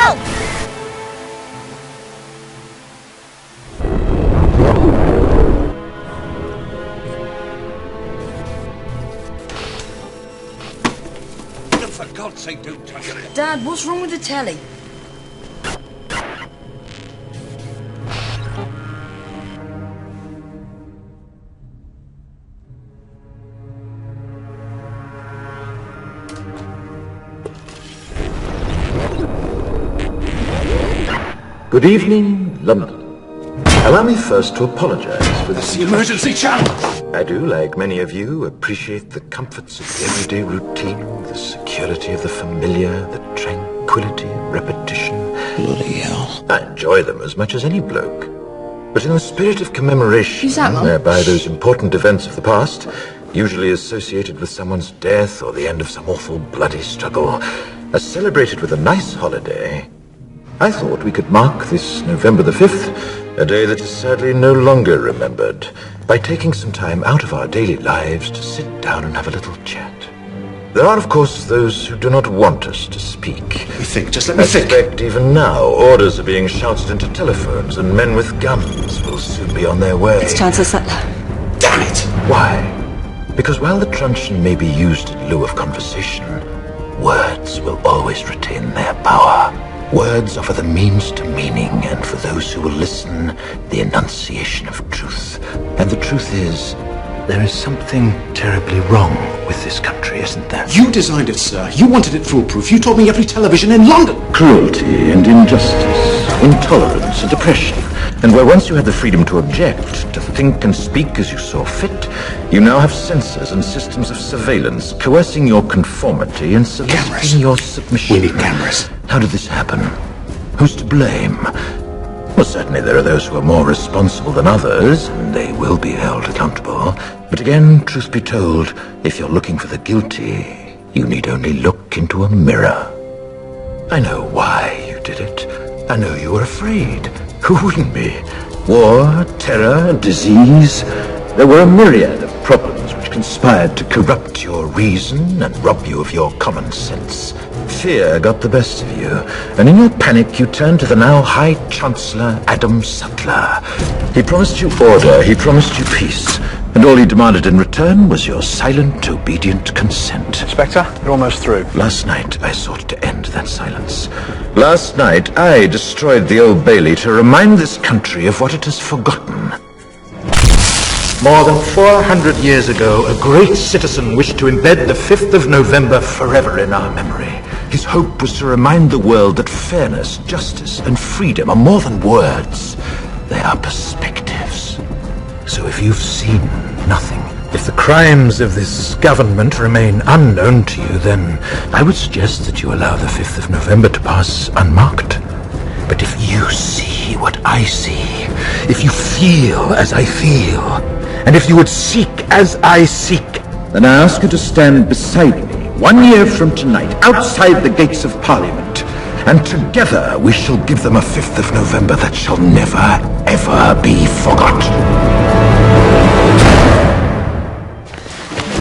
Help! For God's sake, don't touch it. Dad, what's wrong with the telly? Good evening, London. Allow me first to apologize for this. The emergency channel! I do, like many of you, appreciate the comforts of everyday routine, the security of the familiar, the tranquility of repetition. Bloody hell. I enjoy them as much as any bloke. But in the spirit of commemoration, Who's that, Mum? whereby those important events of the past, usually associated with someone's death or the end of some awful bloody struggle, are celebrated with a nice holiday, I thought we could mark this November the 5th, a day that is sadly no longer remembered, by taking some time out of our daily lives to sit down and have a little chat. There are, of course, those who do not want us to speak. Let me think, just let me I think. suspect even now orders are being shouted into telephones and men with guns will soon be on their way. It's Chancellor Sutler. Damn it! Why? Because while the truncheon may be used in lieu of conversation, words will always retain their power. Words offer the means to meaning, and for those who will listen, the enunciation of truth. And the truth is, there is something terribly wrong with this country, isn't there? You designed it, sir. You wanted it foolproof. You told me every television in London. Cruelty and injustice, intolerance and oppression. And where once you had the freedom to object, to think and speak as you saw fit, you now have censors and systems of surveillance coercing your conformity and soliciting your submission. We need cameras. How did this happen? Who's to blame? Well, certainly there are those who are more responsible than others, and they will be held accountable. But again, truth be told, if you're looking for the guilty, you need only look into a mirror. I know why you did it. I know you were afraid. Who wouldn't be? War, terror, disease. There were a myriad of problems which conspired to corrupt your reason and rob you of your common sense. Fear got the best of you, and in your panic you turned to the now High Chancellor Adam Sutler. He promised you order, he promised you peace, and all he demanded in return was your silent, obedient consent. Inspector, you're almost through. Last night I sought to end that silence. Last night I destroyed the Old Bailey to remind this country of what it has forgotten. More than 400 years ago, a great citizen wished to embed the 5th of November forever in our memory. His hope was to remind the world that fairness, justice, and freedom are more than words. They are perspectives. So if you've seen nothing, if the crimes of this government remain unknown to you, then I would suggest that you allow the 5th of November to pass unmarked. But if you see what I see, if you feel as I feel, and if you would seek as I seek, then I ask you to stand beside me 1 year from tonight, outside the gates of Parliament, and together we shall give them a 5th of November that shall never, ever be forgot.